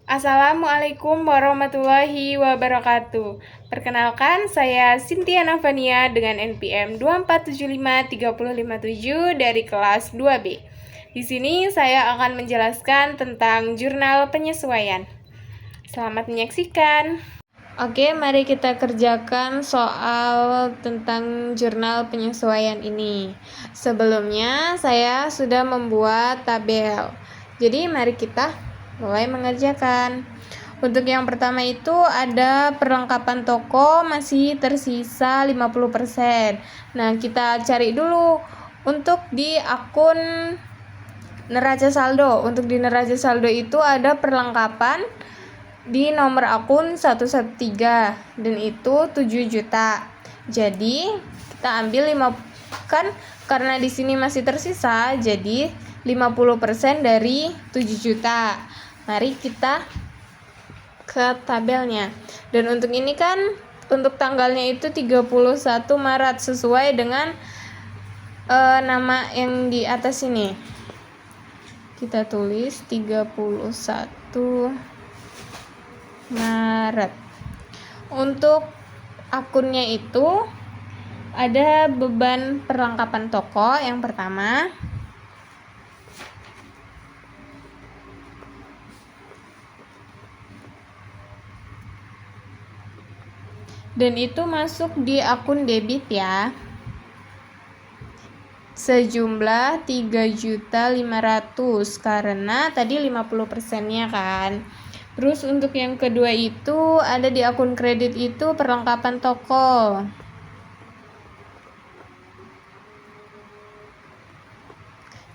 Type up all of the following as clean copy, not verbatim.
Assalamualaikum warahmatullahi wabarakatuh. Perkenalkan, saya Cynthia Navania dengan NPM 2475357 dari kelas 2B. Di sini saya akan menjelaskan tentang jurnal penyesuaian. Selamat menyaksikan. Oke, mari kita kerjakan soal tentang jurnal penyesuaian ini. Sebelumnya, saya sudah membuat tabel. Jadi, mari kita mulai mengerjakan. Untuk yang pertama itu ada perlengkapan toko masih tersisa 50%. Nah, kita cari dulu untuk di akun neraca saldo. Untuk di neraca saldo itu ada perlengkapan di nomor akun 113 dan itu 7 juta. Jadi, kita ambil 5 kan karena di sini masih tersisa, jadi 50% dari 7 juta. Mari kita ke tabelnya. Dan untuk ini kan untuk tanggalnya itu 31 Maret sesuai dengan nama yang di atas ini. Kita tulis 31 Maret. Untuk akunnya itu ada beban perlengkapan toko yang pertama. Dan itu masuk di akun debit ya. Sejumlah 3.500.000 karena tadi 50%-nya kan. Terus untuk yang kedua itu ada di akun kredit itu perlengkapan toko.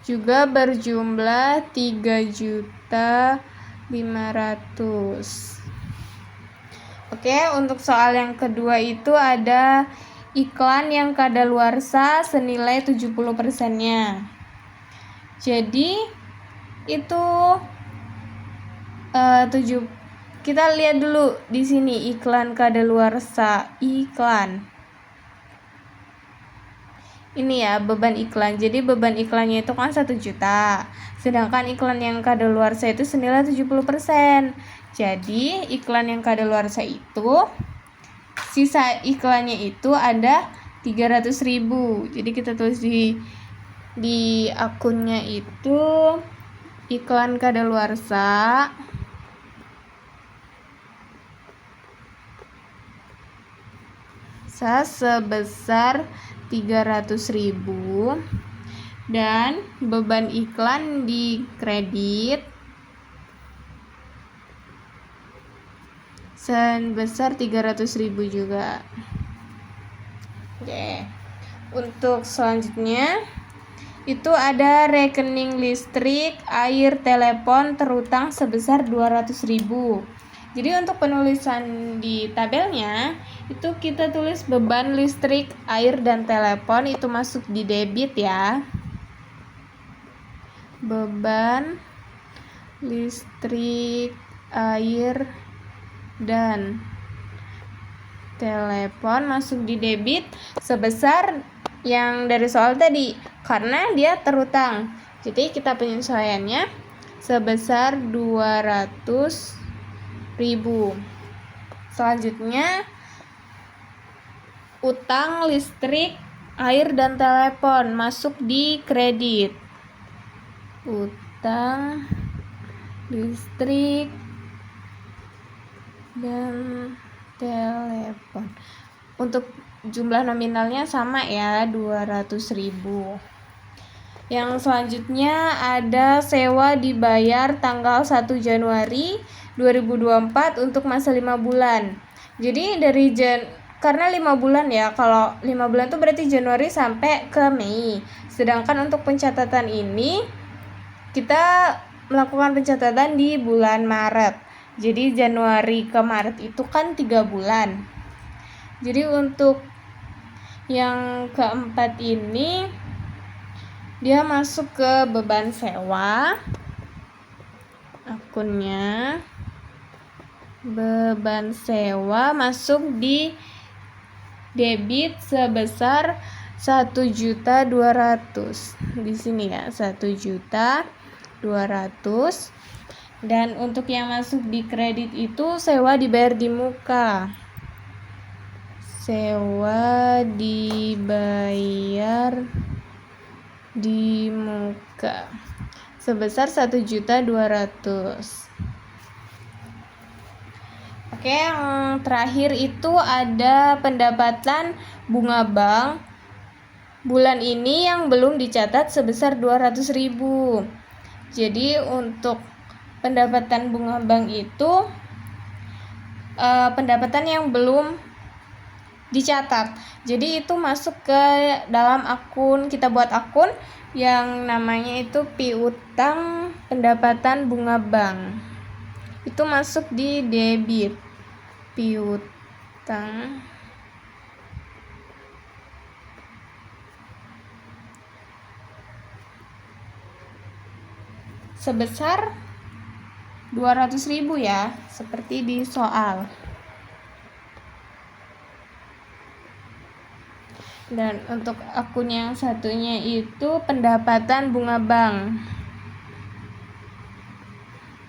Juga berjumlah 3.500.000. Oke, untuk soal yang kedua itu ada iklan yang kadaluarsa senilai 70%-nya. Jadi itu kita lihat dulu di sini iklan kadaluarsa, iklan. Ini ya beban iklan. Jadi beban iklannya itu kan 1 juta. Sedangkan iklan yang kadaluarsa itu senilai 70%. Jadi iklan yang kadaluarsa itu sisa iklannya itu ada 300.000. Jadi kita tulis di akunnya itu iklan kadaluarsa sebesar 300.000 dan beban iklan di kredit sebesar 300.000 juga. Oke. Untuk selanjutnya itu ada rekening listrik, air, telepon terutang sebesar 200.000. Jadi untuk penulisan di tabelnya itu kita tulis beban listrik, air, dan telepon itu masuk di debit ya. Beban listrik, air, dan telepon masuk di debit sebesar yang dari soal tadi karena dia terutang. Jadi kita penyesuaiannya sebesar 200.000. Selanjutnya utang listrik, air, dan telepon masuk di kredit. Utang listrik dan telepon. Untuk jumlah nominalnya sama ya, 200.000. Yang selanjutnya ada sewa dibayar tanggal 1 Januari 2024 untuk masa 5 bulan. Jadi dari karena 5 bulan ya, kalau 5 bulan itu berarti Januari sampai ke Mei. Sedangkan untuk pencatatan ini kita melakukan pencatatan di bulan Maret. Jadi Januari ke Maret itu kan 3 bulan. Jadi untuk yang keempat ini dia masuk ke beban sewa. Akunnya beban sewa masuk di debit sebesar 1.200.000. Di sini ya, 1.200.000. Dan untuk yang masuk di kredit itu sewa dibayar di muka. Sewa dibayar di muka sebesar 1.200.000. Oke, yang terakhir itu ada pendapatan bunga bank bulan ini yang belum dicatat sebesar 200.000. Jadi untuk pendapatan bunga bank itu pendapatan yang belum dicatat. Jadi itu masuk ke dalam akun, kita buat akun yang namanya itu piutang pendapatan bunga bank. Itu masuk di debit. Piutang sebesar 200.000 ya, seperti di soal. Dan untuk akun yang satunya itu pendapatan bunga bank.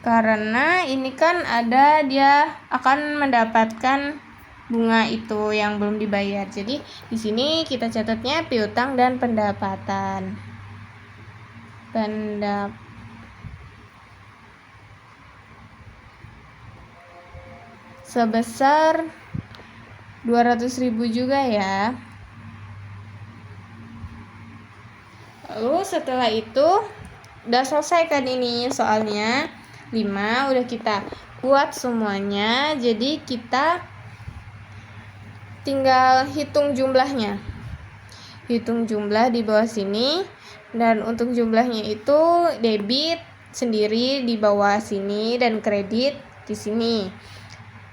Karena ini kan ada dia akan mendapatkan bunga itu yang belum dibayar. Jadi di sini kita catatnya piutang dan pendapatan. Sebesar 200.000 juga ya. Lalu setelah itu udah selesai kan ini soalnya 5 udah kita buat semuanya. Jadi kita tinggal hitung jumlahnya. Hitung jumlah di bawah sini, dan untuk jumlahnya itu debit sendiri di bawah sini dan kredit di sini.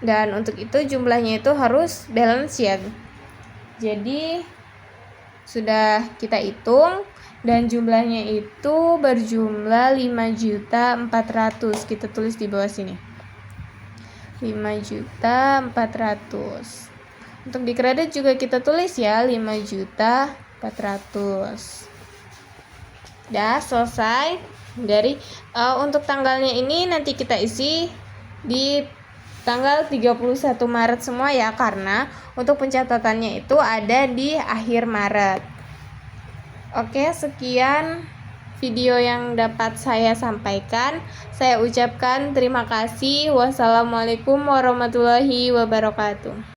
Dan untuk itu jumlahnya itu harus balance ya. Jadi sudah kita hitung dan jumlahnya itu berjumlah 5.400.000. Kita tulis di bawah sini 5.400.000. Untuk di kredit juga kita tulis ya 5.400.000. Udah selesai. Dari untuk tanggalnya ini nanti kita isi di tanggal 31 Maret semua ya, karena untuk pencatatannya itu ada di akhir Maret. Oke, sekian video yang dapat saya sampaikan. Saya ucapkan terima kasih. Wassalamualaikum warahmatullahi wabarakatuh.